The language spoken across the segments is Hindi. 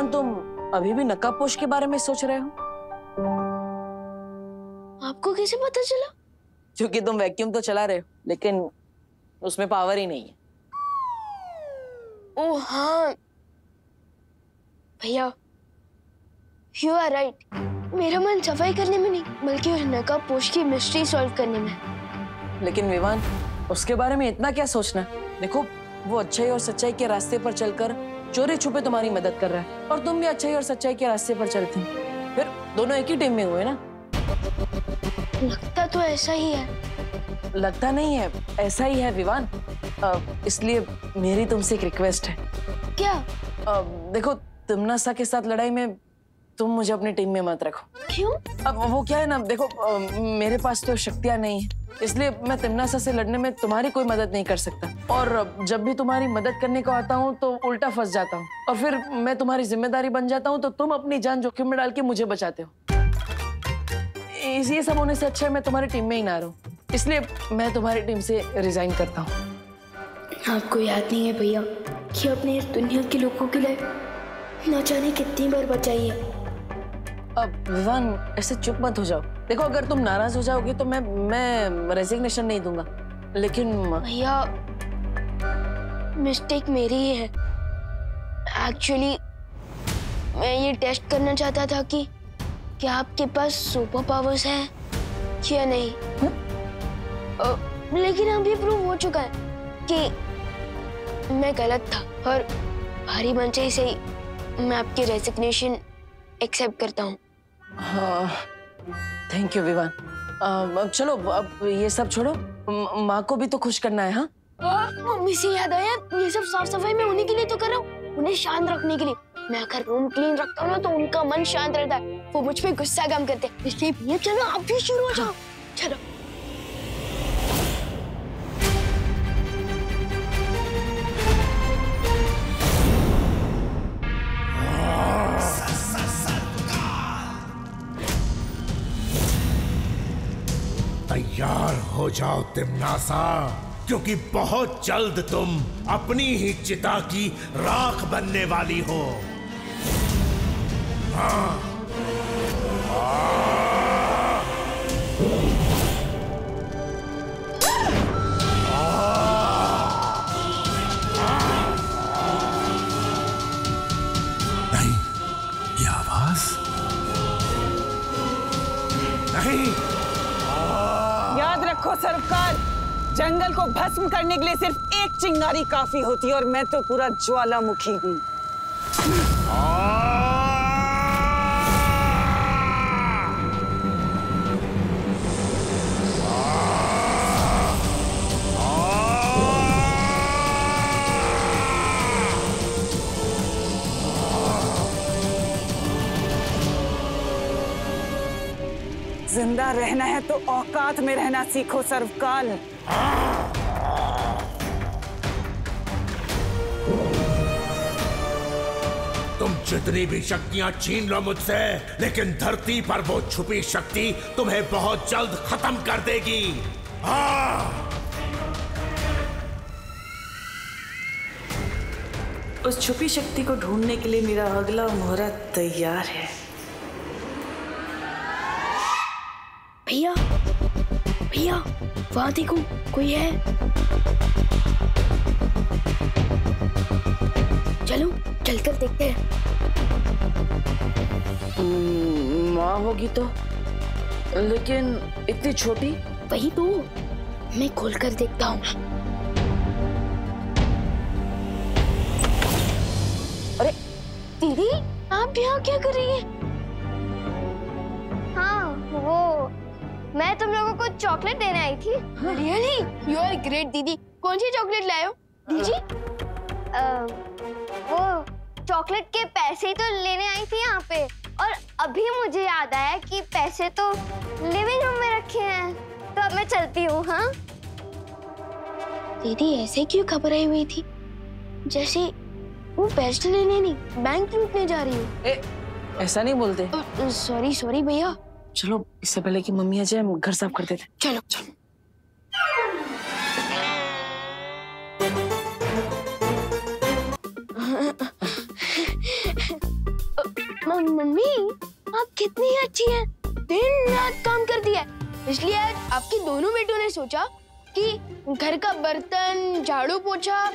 विवान, तुम अभी भी नकाबपोश के बारे में सोच रहे हो? आपको कैसे पता चला? क्योंकि तुम वैक्यूम तो चला रहे हो, लेकिन उसमें पावर ही नहीं है। ओह हाँ भैया, यू आर राइट। मेरा मन सफाई करने में नहीं, बल्कि उस नकाबपोश की मिस्ट्री सॉल्व करने में। लेकिन विवान, उसके बारे में इतना क्या सोचना? देखो, वो अच्छाई और सच्चाई के रास्ते पर चलकर चोरी छुपे तुम्हारी मदद कर रहा है, और तुम भी अच्छाई और सच्चाई के रास्ते पर चलते हो। फिर दोनों एक ही टीम में हुए ना? लगता तो ऐसा ही है। लगता नहीं है, ऐसा ही है विवान। इसलिए मेरी तुमसे एक रिक्वेस्ट है। क्या? देखो, तिम्नासा के साथ लड़ाई में तुम मुझे अपनी टीम में मत रखो। क्यों? अब वो क्या है ना, देखो, मेरे पास तो शक्तियां नहीं है, इसलिए मैं तिम्नासा से लड़ने में तुम्हारी कोई मदद नहीं कर सकता। और जब भी तुम्हारी मदद करने को आता हूँ तो उल्टा फंस जाता हूँ, और फिर मैं तुम्हारी जिम्मेदारी बन जाता हूँ, तो तुम अपनी जान जोखिम में डाल के मुझे बचाते हो। ये सब होने से अच्छा है मैं तुम्हारी टीम में ही ना रहूं, इसलिए मैं तुम्हारी टीम से रिजाइन करता हूँ। आपको याद नहीं है भैया कि आपने इस दुनिया के लोगों के लिए न जाने कितनी बार बचाई है। अब विवान, ऐसे चुप मत हो जाओ। देखो, अगर तुम नाराज हो जाओगे तो मैं रेजिग्नेशन नहीं दूंगा, लेकिन भैया मिस्टेक मेरी ही है। एक्चुअली मैं ये टेस्ट करना चाहता था कि क्या आपके पास सुपर पावर्स हैं या नहीं। लेकिन अब ये प्रूव हो चुका है कि मैं गलत था, और भारी मन से ही मैं आपकी रेजिग्नेशन एक्सेप्ट करता हूँ। हाँ, थैंक यू विवान। अब चलो, अब ये सब छोड़ो, माँ को भी तो खुश करना है। हाँ, मम्मी से याद आया, ये सब साफ सफाई में उन्हीं के लिए तो कर रहा हूँ, उन्हें शांत रखने के लिए। मैं अगर रूम क्लीन रखता हूँ ना तो उनका मन शांत रहता है, वो मुझ पे गुस्सा कम करते हैं। इसलिए भैया चलो आप भी शुरू हो जाओ। चलो। तैयार हो जाओ तिम्नासा, क्योंकि बहुत जल्द तुम अपनी ही चिता की राख बनने वाली हो। हाँ। नहीं, ये आवाज नहीं। याद रखो सर्वकाल, जंगल को भस्म करने के लिए सिर्फ एक चिंगारी काफी होती है, और मैं तो पूरा ज्वालामुखी हूँ। जिंदा रहना है तो औकात में रहना सीखो सर्वकाल। तुम जितनी भी शक्तियां छीन लो मुझसे, लेकिन धरती पर वो छुपी शक्ति तुम्हें बहुत जल्द खत्म कर देगी। उस छुपी शक्ति को ढूंढने के लिए मेरा अगला मुहूर्त तैयार है। भैया भैया, वहां देखो, कोई है। चलो चलकर देखते हैं। माँ होगी तो, लेकिन इतनी छोटी। वही तो, मैं खोलकर देखता हूँ। अरे दीदी, आप यहाँ क्या कर रही हैं? हाँ, वो मैं तुम लोगों को चॉकलेट देने आई थी। रियली? यू आर ग्रेट दीदी। कौन सी चॉकलेट लाए हो दीदी? वो चॉकलेट के पैसे ही तो लेने आई थी यहाँ पे, और अभी मुझे याद आया कि पैसे तो लिविंग रूम में रखे हैं, तो अब मैं चलती हूँ। हाँ दीदी, ऐसे क्यों घबराई हुई थी, जैसे वो पैसे लेने नहीं, बैंक लूटने जा रही हो। ऐसा नहीं बोलते। सॉरी सॉरी भैया। चलो, इससे पहले कि मम्मी आ जाए हम घर साफ कर देते। चलो चलो। मम्मी आप कितनी अच्छी हैं, दिन रात काम करती है। इसलिए आज आपके दोनों बेटों ने सोचा कि घर का बर्तन, झाड़ू पोछा,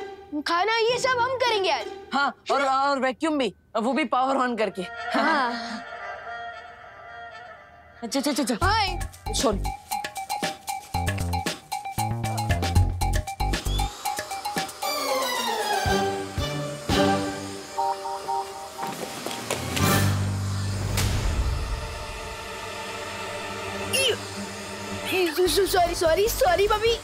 खाना ये सब हम करेंगे आज। हाँ, और वैक्यूम भी, वो भी पावर ऑन करके। हाँ। अच्छा। हाय। सॉरी। Sorry mummy.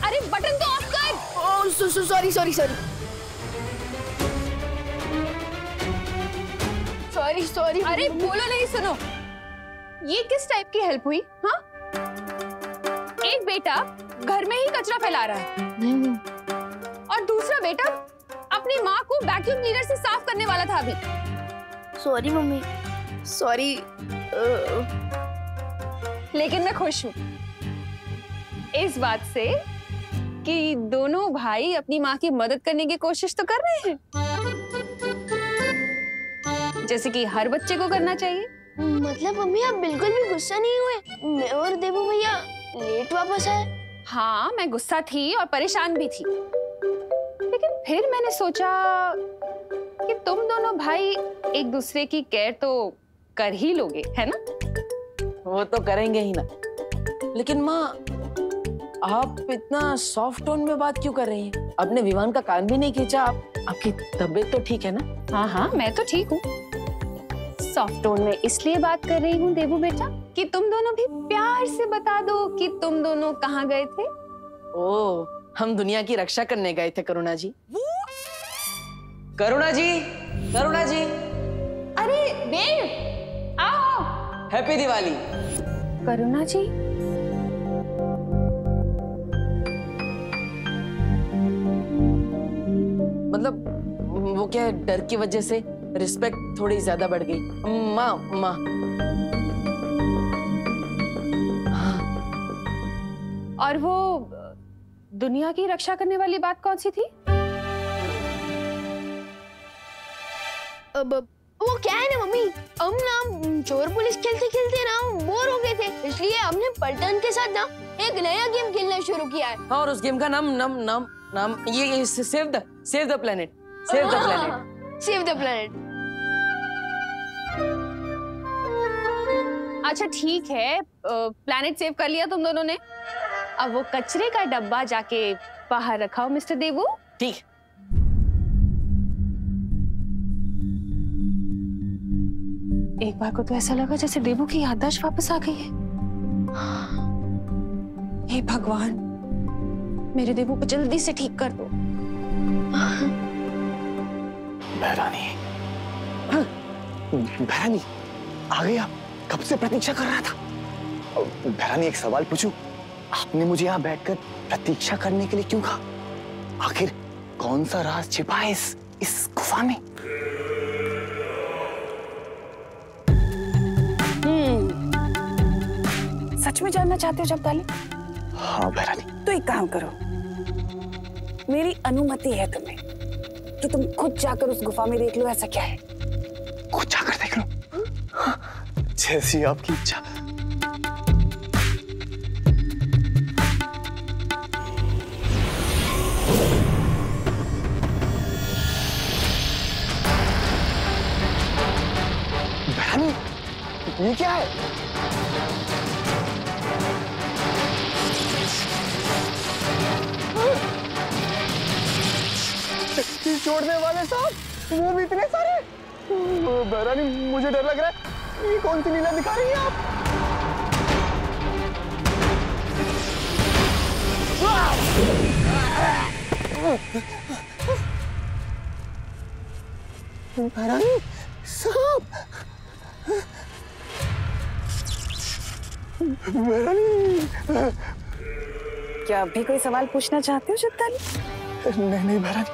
अरे बटन तो ऑफ कर। सॉरी। अरे बोलो नहीं, सुनो, ये किस टाइप की हेल्प हुई? हाँ, एक बेटा घर में ही कचरा फैला रहा है और दूसरा बेटा अपनी माँ को वैक्यूम क्लीनर से साफ करने वाला था अभी। Sorry mummy, sorry. लेकिन मैं खुश हूँ इस बात से कि दोनों भाई अपनी माँ की मदद करने की कोशिश तो कर रहे हैं, जैसे कि हर बच्चे को करना चाहिए। मतलब मम्मी आप बिल्कुल भी गुस्सा नहीं हुए? मैं और देवू भैया लेट वापस आए। हाँ, मैं गुस्सा थी और परेशान भी थी, लेकिन फिर मैंने सोचा कि तुम दोनों भाई एक दूसरे की केयर तो कर ही लोगे, है ना? वो तो करेंगे ही ना। लेकिन माँ, आप इतना सॉफ्ट टोन में बात क्यों कर रही हैं? आपने विवान का कान भी नहीं खींचा। आपकी तबीयत तो ठीक है ना? हाँ, मैं तो ठीक हूँ। सॉफ्ट टोन में इसलिए बात कर रही हूँ देवू बेटा कि तुम दोनों भी प्यार से बता दो कि तुम दोनों कहाँ गए थे। ओ, हम दुनिया की रक्षा करने गए थे करुणा जी। करुणा जी। अरे देव, आओ। हैप्पी दिवाली। करुणा जी, मतलब वो क्या है, डर की वजह से रिस्पेक्ट थोड़ी ज्यादा बढ़ गई। माँ। हाँ। और वो दुनिया की रक्षा करने वाली बात कौन सी थी? अब वो क्या है ना मम्मी, हम ना चोर पुलिस खेलते ना बोर हो गए थे, इसलिए हमने पलटन के साथ ना एक नया गेम खेलना शुरू किया है। और उस गेम का नाम ये save the planet. Save the planet. अच्छा ठीक है, प्लेनेट सेव कर लिया तुम दोनों ने। अब वो कचरे का डब्बा जाके बाहर रखाओ मिस्टर देवू। ठीक। एक बार को तो ऐसा लगा जैसे देवू की याददाश्त वापस आ गई है। हे भगवान, मेरे देवू को जल्दी से ठीक कर दो। बहरानी, आ गई आप? कब से प्रतीक्षा कर रहा था। बहरानी, एक सवाल पूछूं? आपने मुझे यहाँ बैठकर प्रतीक्षा करने के लिए क्यों कहा? आखिर कौन सा राज छिपा है इस गुफा में? सच में जानना चाहते हो जगदाली? हाँ बहरानी। तो एक काम करो, मेरी अनुमति है तुम्हें कि तुम खुद जाकर उस गुफा में देख लो ऐसा क्या है। खुद जाकर देख लो? हाँ, जैसी आपकी इच्छा। बहरानी, ये क्या है? छोड़ने वाले साहब, वो भी इतने सारे। बहरानी, मुझे डर लग रहा है। ये कौन सी लीला दिखा रही हैं आप? बहरानी साहब, बहरानी। क्या अभी कोई सवाल पूछना चाहते हो जगदाली? नहीं बहरानी,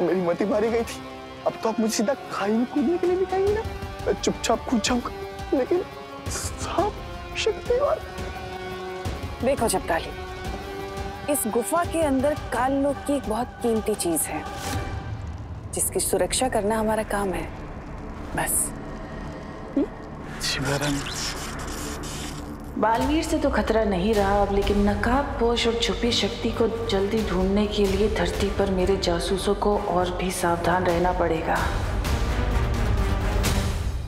मेरी मति मारी गई थी। अब तो आप मुझे सीधा खाई में कूदने के लिए दिखाएंगे ना, मैं चुपचाप कूद जाऊंगा। लेकिन साहब शक्तिवान। देखो जगदाली, इस गुफा के अंदर काल लोक की एक बहुत कीमती चीज है, जिसकी सुरक्षा करना हमारा काम है, बस। बालवीर से तो खतरा नहीं रहा अब, लेकिन नकाबपोश और छुपी शक्ति को जल्दी ढूंढने के लिए धरती पर मेरे जासूसों को और भी सावधान रहना पड़ेगा।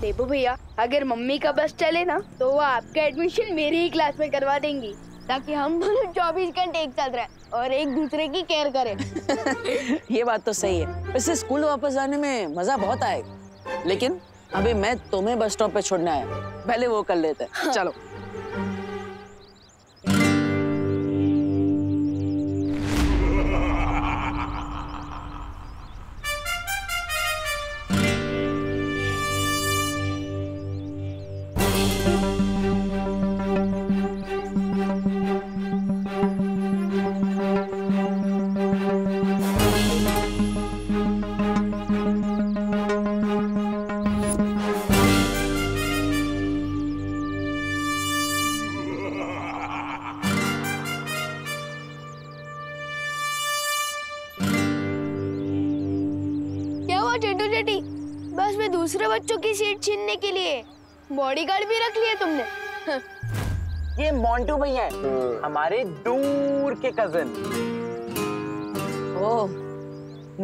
देबू भैया, अगर मम्मी का बस चले ना तो वो आपका एडमिशन मेरी ही क्लास में करवा देंगी, ताकि हम दोनों 24 घंटे एक साथ रहे और एक दूसरे की केयर करें। ये बात तो सही है। वैसे स्कूल वापस आने में मजा बहुत आएगा, लेकिन अभी मैं तुम्हें बस स्टॉप पे छोड़ने आया, पहले वो कर लेते हैं। चलो। चिंटू चेटी, बस में दूसरे बच्चों की सीट छीनने के लिए बॉडीगार्ड भी रख लिया तुमने। ये मोंटू भैया है, हमारे दूर के कजिन। ओह,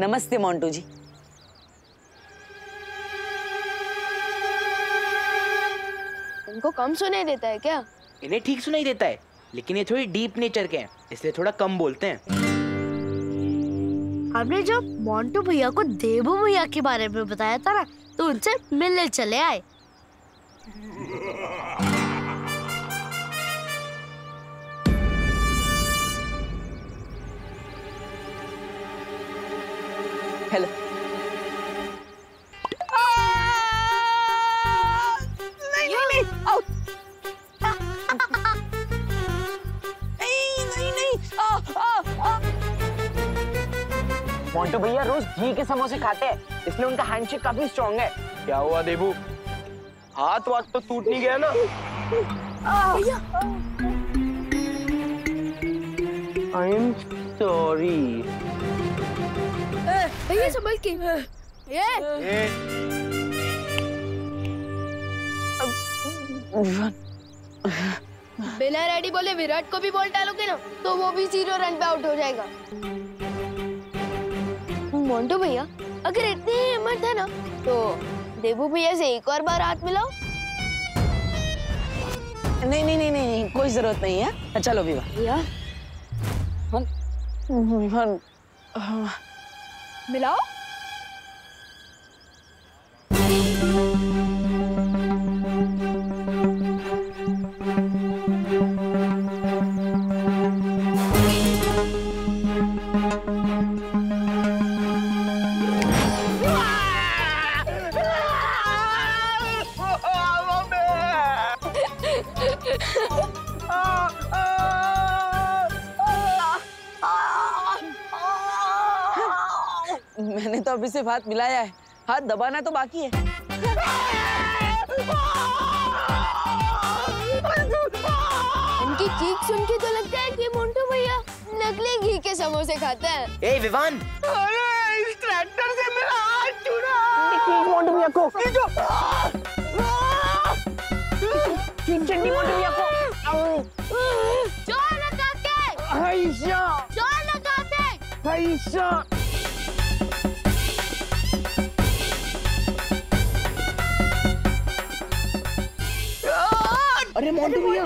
नमस्ते मोंटू जी। उनको कम सुनाई देता है क्या? इन्हें ठीक सुनाई देता है, लेकिन ये थोड़ी डीप नेचर के हैं, इसलिए थोड़ा कम बोलते हैं। हमने जब मोंटू भैया को देबू भैया के बारे में बताया था ना, तो उनसे मिलने चले आए। हेलो। नहीं, मोंटू भैया रोज घी के समोसे खाते हैं, इसलिए उनका हैंडशेक काफी स्ट्रॉन्ग है। क्या हुआ देबू, हाथ वाथ तो टूट नहीं गया ना? I am sorry. भैया संभल के। बिना रेडी बोले विराट को भी बॉल डालोगे ना, तो वो भी 0 रन पे आउट हो जाएगा। मोंटू भैया, अगर इतनी हिम्मत है ना, तो देबू भैया से एक और बार हाथ मिलाओ। नहीं, कोई जरूरत नहीं है। चलो विवा। भैया मिलाओ। मैंने तो अभी सिर्फ हाथ मिलाया है, हाथ दबाना तो बाकी है। उनकी चीख सुन के तो लगता है कि मोंटू भैया नकली घी के समोसे खाते हैं। ए विवान, अरे इस ट्रैक्टर से मेरा हाथ छूटा। मोंटू भैया को चंडी मोंटू भैया को जोर लगा के। आयशा, जोर लगा के। आयशा। अरे मोंटू भैया।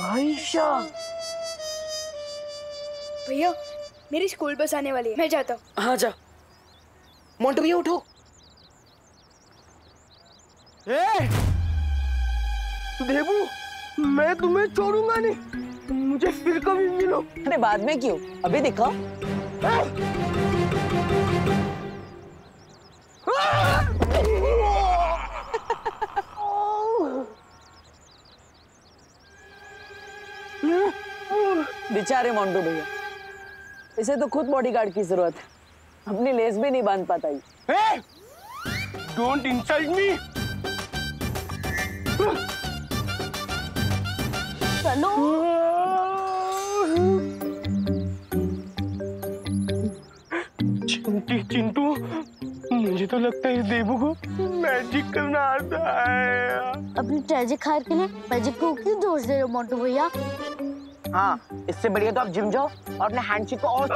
आयशा। भैया, मेरी स्कूल बस आने वाली है, मैं जाता हूँ। हाँ जा। मोंटू भैया उठो। देबू, मैं तुम्हें छोड़ूंगा नहीं, मुझे फिर कभी मिलो। अरे बाद में क्यों, अभी दिखाओ। बेचारे मोंटू भैया, इसे तो खुद बॉडीगार्ड की जरूरत है, अपनी लेस भी नहीं बांध पाता ही। Don't insult me. चलो। चिंटू, मुझे तो लगता है इस देबू को मैजिक करना आता है। अपनी ट्रेजिक हार के लिए मैजिक को क्यों दोष दे रहे हो मोटू भैया? हाँ, इससे बढ़िया तो आप जिम जाओ और अपने हैंडशेक को और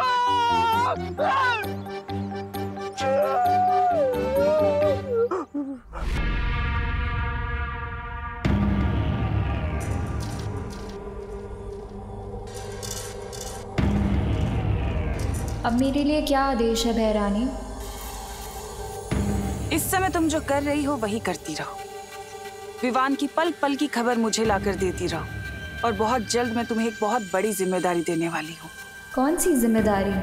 अब मेरे लिए क्या आदेश है बहरानी? इस समय तुम जो कर रही हो वही करती रहो। विवान की पल पल की खबर मुझे लाकर देती रहो और बहुत जल्द मैं तुम्हें एक बहुत बड़ी जिम्मेदारी देने वाली हूँ। कौन सी जिम्मेदारी?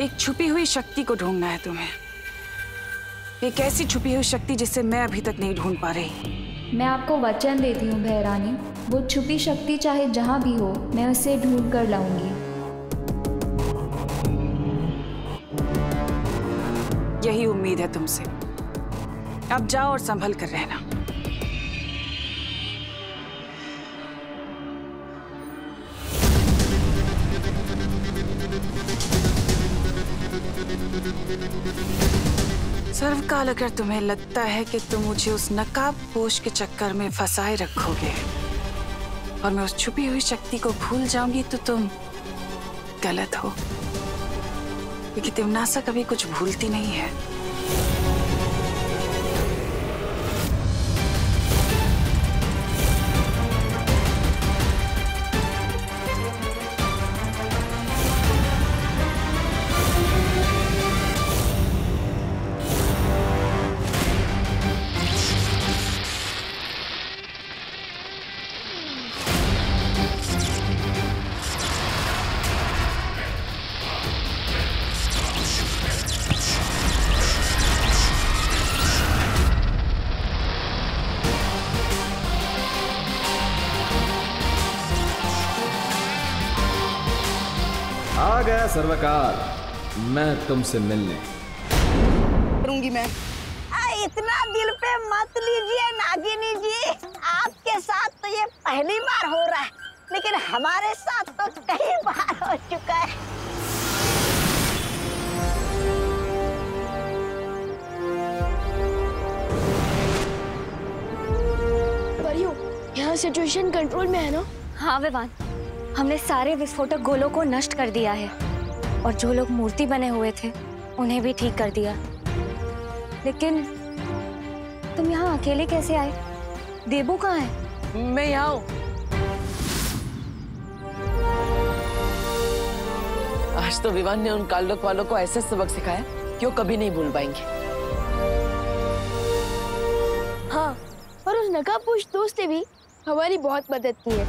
एक छुपी हुई शक्ति को ढूंढना है तुम्हें। एक ऐसी छुपी हुई शक्ति जिसे मैं अभी तक नहीं ढूंढ पा रही। मैं आपको वचन देती हूँ बहरानी, वो छुपी शक्ति चाहे जहाँ भी हो मैं उसे ढूंढ कर लाऊंगी। यही उम्मीद है तुमसे। अब जाओ और संभल कर रहना। सर्वकाल, अगर तुम्हें लगता है कि तुम मुझे उस नकाबपोश के चक्कर में फंसाए रखोगे और मैं उस छुपी हुई शक्ति को भूल जाऊंगी तो तुम गलत हो, क्योंकि तिमनासा कभी कुछ भूलती नहीं है। आ गया सर्वकाल, मैं तुमसे मिलने करूंगी मैं। इतना दिल पे मत लीजिए नागिनी जी, आपके साथ तो ये पहली बार हो रहा है, लेकिन हमारे साथ तो कई बार हो चुका है। परियो, यहाँ सिचुएशन कंट्रोल में है ना? हाँ विवान, हमने सारे विस्फोटक गोलों को नष्ट कर दिया है और जो लोग मूर्ति बने हुए थे उन्हें भी ठीक कर दिया। लेकिन तुम यहाँ अकेले कैसे आए? देबू कहाँ है? मैं यहाँ हूँ। आज तो विवान ने उन काल्डोक वालों को ऐसे सबक सिखाया कि वो कभी नहीं भूल पाएंगे। हाँ, और उस नकाबपोश दोस्त ने भी हमारी बहुत मदद की है।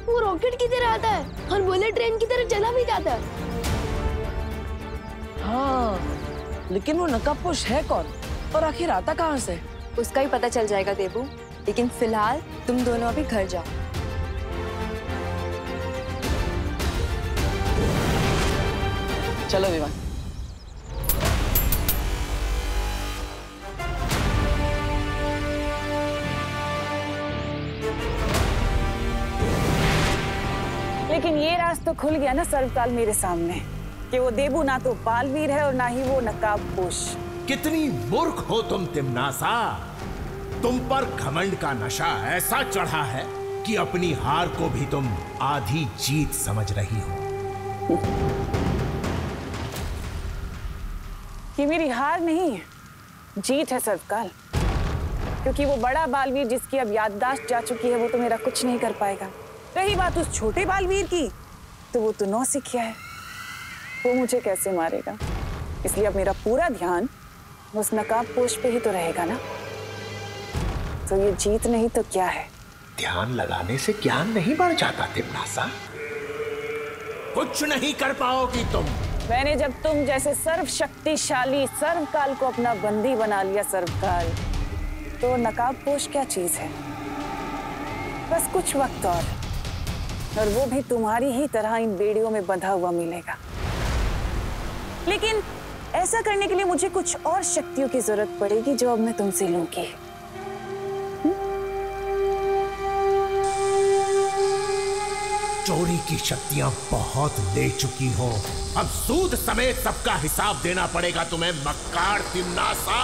वो रॉकेट की तरह आता है और बुलेट ट्रेन की तरह चला भी जाता है। हाँ, लेकिन वो नकाबपोश है कौन और आखिर आता कहाँ से? उसका ही पता चल जाएगा देबू, लेकिन फिलहाल तुम दोनों अभी घर जाओ। चलो विवान। लेकिन ये राज तो खुल गया ना सर्वकाल मेरे सामने कि वो देबू ना तो बालवीर है और ना ही वो नकाबपोश। कितनी मूर्ख हो तुम तिमनासा। तुम पर घमंड का नशा ऐसा चढ़ा है कि अपनी हार को भी तुम आधी जीत समझ रही हो। ये मेरी हार नहीं है, जीत है सर्वकाल, क्योंकि वो बड़ा बालवीर जिसकी अब याददाश्त जा चुकी है वो तो मेरा कुछ नहीं कर पाएगा। रही बात उस छोटे बालवीर की, तो वो तो नौसिखिया है, वो मुझे कैसे मारेगा। इसलिए अब मेरा पूरा ध्यान उस नकाबपोश पे ही तो रहेगा ना। तो ये जीत नहीं तो क्या है? ध्यान लगाने से ज्ञान नहीं बढ़ जाता तिमनासा। कुछ नहीं कर पाओगी तुम। मैंने जब तुम जैसे सर्वशक्तिशाली सर्वकाल को अपना बंदी बना लिया सर्वकाल, तो नकाबपोश क्या चीज है? बस कुछ वक्त और वो भी तुम्हारी ही तरह इन बेड़ियों में बंधा हुआ मिलेगा। लेकिन ऐसा करने के लिए मुझे कुछ और शक्तियों की जरूरत पड़ेगी जो अब मैं तुमसे लूंगी। चोरी की शक्तियां बहुत ले चुकी हो। अब सूद समेत सबका हिसाब देना पड़ेगा तुम्हें, मक्कार तिम्नासा।